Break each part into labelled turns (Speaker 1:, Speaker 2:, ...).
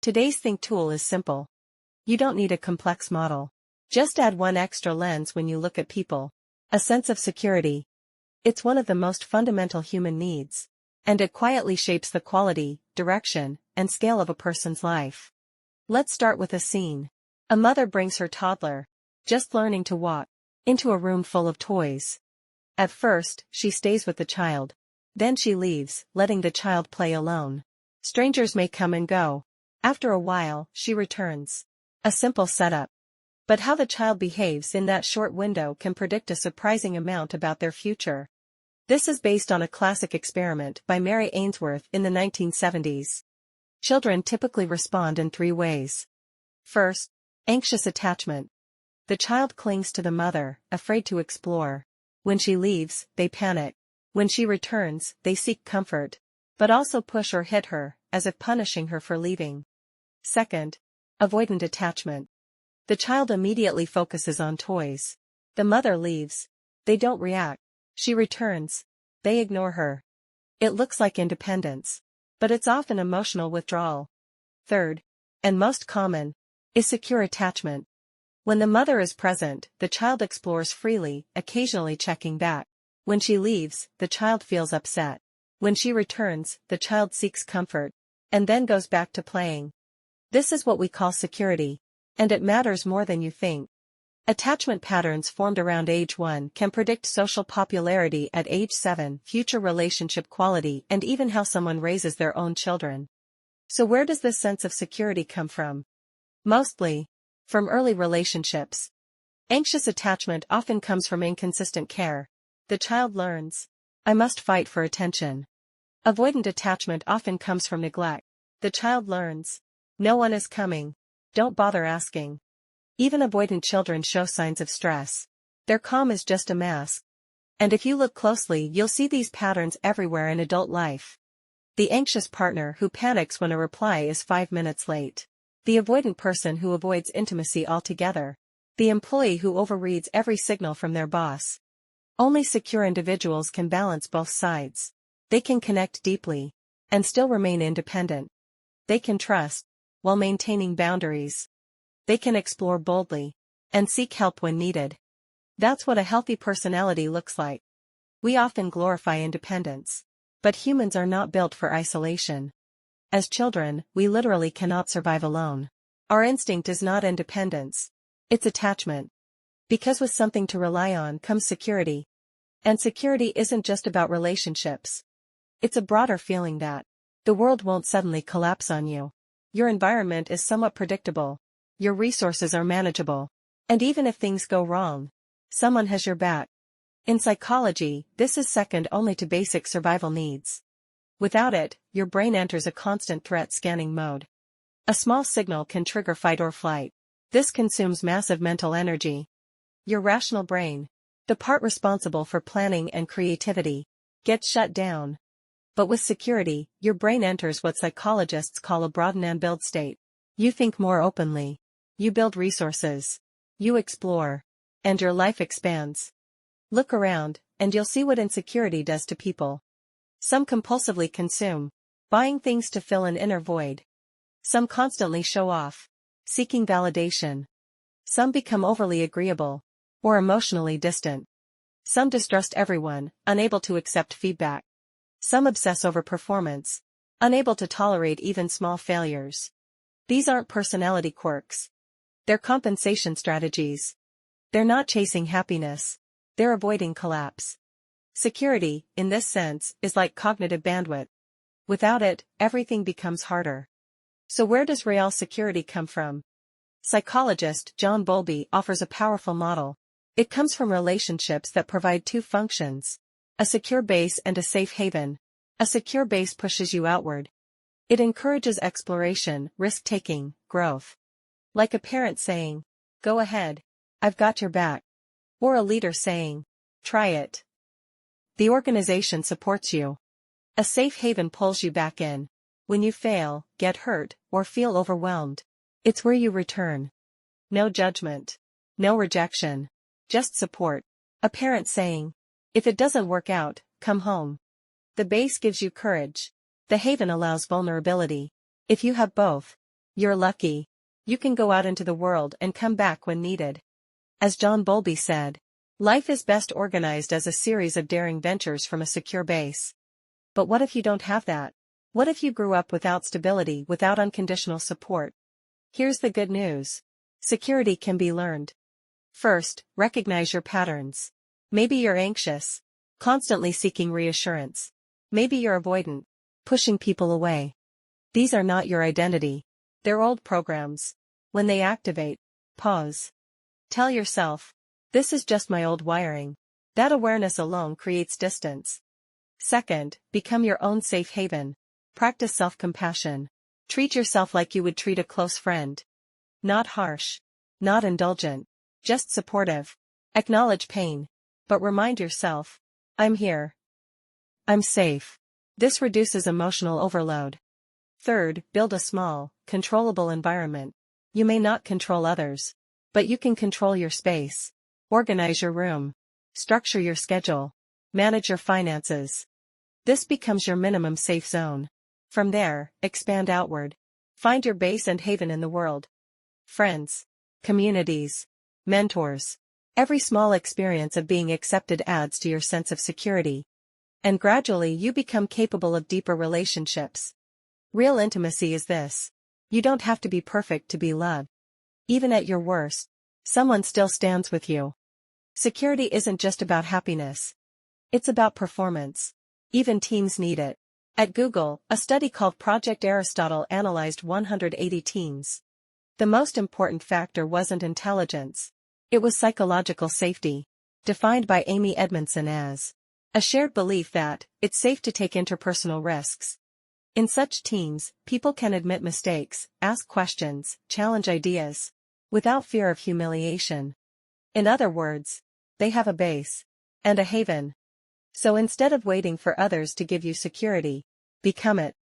Speaker 1: Today's Think tool is simple. You don't need a complex model. Just add one extra lens when you look at people. A sense of security. It's one of the most fundamental human needs. And it quietly shapes the quality, direction, and scale of a person's life. Let's start with a scene. A mother brings her toddler, just learning to walk, into a room full of toys. At first, she stays with the child. Then she leaves, letting the child play alone. Strangers may come and go. After a while, she returns. A simple setup. But how the child behaves in that short window can predict a surprising amount about their future. This is based on a classic experiment by Mary Ainsworth in the 1970s. Children typically respond in 3 ways. First, anxious attachment. The child clings to the mother, afraid to explore. When she leaves, they panic. When she returns, they seek comfort, but also push or hit her, as if punishing her for leaving. Second, avoidant attachment. The child immediately focuses on toys. The mother leaves. They don't react. She returns. They ignore her. It looks like independence, but it's often emotional withdrawal. Third, and most common, is secure attachment. When the mother is present, the child explores freely, occasionally checking back. When she leaves, the child feels upset. When she returns, the child seeks comfort, and then goes back to playing. This is what we call security. And it matters more than you think. Attachment patterns formed around age 1 can predict social popularity at age 7, future relationship quality, and even how someone raises their own children. So where does this sense of security come from? Mostly from early relationships. Anxious attachment often comes from inconsistent care. The child learns, I must fight for attention. Avoidant attachment often comes from neglect. The child learns, no one is coming. Don't bother asking. Even avoidant children show signs of stress. Their calm is just a mask. And if you look closely, you'll see these patterns everywhere in adult life. The anxious partner who panics when a reply is 5 minutes late. The avoidant person who avoids intimacy altogether. The employee who overreads every signal from their boss. Only secure individuals can balance both sides. They can connect deeply and still remain independent. They can trust while maintaining boundaries. They can explore boldly and seek help when needed. That's what a healthy personality looks like. We often glorify independence. But humans are not built for isolation. As children, we literally cannot survive alone. Our instinct is not independence. It's attachment. Because with something to rely on comes security. And security isn't just about relationships. It's a broader feeling that the world won't suddenly collapse on you. Your environment is somewhat predictable. Your resources are manageable. And even if things go wrong, someone has your back. In psychology, this is second only to basic survival needs. Without it, your brain enters a constant threat scanning mode. A small signal can trigger fight or flight. This consumes massive mental energy. Your rational brain, the part responsible for planning and creativity, gets shut down. But with security, your brain enters what psychologists call a broaden and build state. You think more openly. You build resources. You explore. And your life expands. Look around, and you'll see what insecurity does to people. Some compulsively consume, buying things to fill an inner void. Some constantly show off, seeking validation. Some become overly agreeable, or emotionally distant. Some distrust everyone, unable to accept feedback. Some obsess over performance, unable to tolerate even small failures. These aren't personality quirks. They're compensation strategies. They're not chasing happiness. They're avoiding collapse. Security, in this sense, is like cognitive bandwidth. Without it, everything becomes harder. So where does real security come from? Psychologist John Bowlby offers a powerful model. It comes from relationships that provide 2 functions. A secure base and a safe haven. A secure base pushes you outward. It encourages exploration, risk-taking, growth. Like a parent saying, go ahead, I've got your back. Or a leader saying, try it. The organization supports you. A safe haven pulls you back in. When you fail, get hurt, or feel overwhelmed, it's where you return. No judgment. No rejection. Just support. A parent saying, if it doesn't work out, come home. The base gives you courage. The haven allows vulnerability. If you have both, You're lucky. You can go out into the world and come back when needed. As John Bowlby said, life is best organized as a series of daring ventures from a secure base. But what if you don't have that? What if you grew up without stability, without unconditional support? Here's the good news. Security can be learned. First, recognize your patterns. Maybe you're anxious, constantly seeking reassurance. Maybe you're avoidant, pushing people away. These are not your identity. They're old programs. When they activate, pause. Tell yourself, this is just my old wiring. That awareness alone creates distance. Second, become your own safe haven. Practice self-compassion. Treat yourself like you would treat a close friend. Not harsh. Not indulgent. Just supportive. Acknowledge pain. But remind yourself, I'm here. I'm safe. This reduces emotional overload. Third, build a small, controllable environment. You may not control others, but you can control your space. Organize your room. Structure your schedule. Manage your finances. This becomes your minimum safe zone. From there, expand outward. Find your base and haven in the world. Friends, communities, mentors. Every small experience of being accepted adds to your sense of security. And gradually you become capable of deeper relationships. Real intimacy is this. You don't have to be perfect to be loved. Even at your worst, someone still stands with you. Security isn't just about happiness. It's about performance. Even teams need it. At Google, a study called Project Aristotle analyzed 180 teams. The most important factor wasn't intelligence. It was psychological safety, defined by Amy Edmondson as a shared belief that it's safe to take interpersonal risks. In such teams, people can admit mistakes, ask questions, challenge ideas, without fear of humiliation. In other words, they have a base and a haven. So instead of waiting for others to give you security, become it.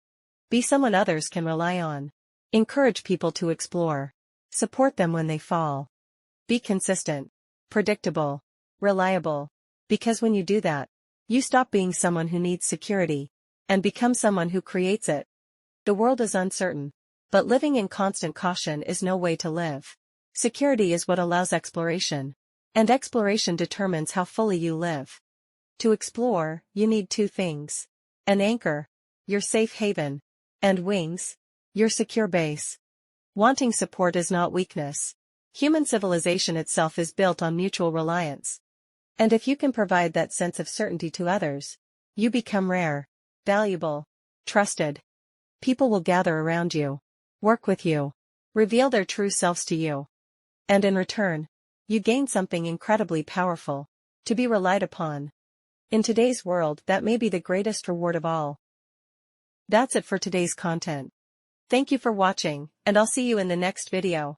Speaker 1: Be someone others can rely on. Encourage people to explore. Support them when they fall. Be consistent, predictable, reliable. Because when you do that, you stop being someone who needs security and become someone who creates it. The world is uncertain, but living in constant caution is no way to live. Security is what allows exploration, and exploration determines how fully you live. To explore, you need two things: an anchor, your safe haven, and wings, your secure base. Wanting support is not weakness. Human civilization itself is built on mutual reliance. And if you can provide that sense of certainty to others, you become rare, valuable, trusted. People will gather around you, work with you, reveal their true selves to you. And in return, you gain something incredibly powerful: to be relied upon. In today's world, that may be the greatest reward of all. That's it for today's content. Thank you for watching, and I'll see you in the next video.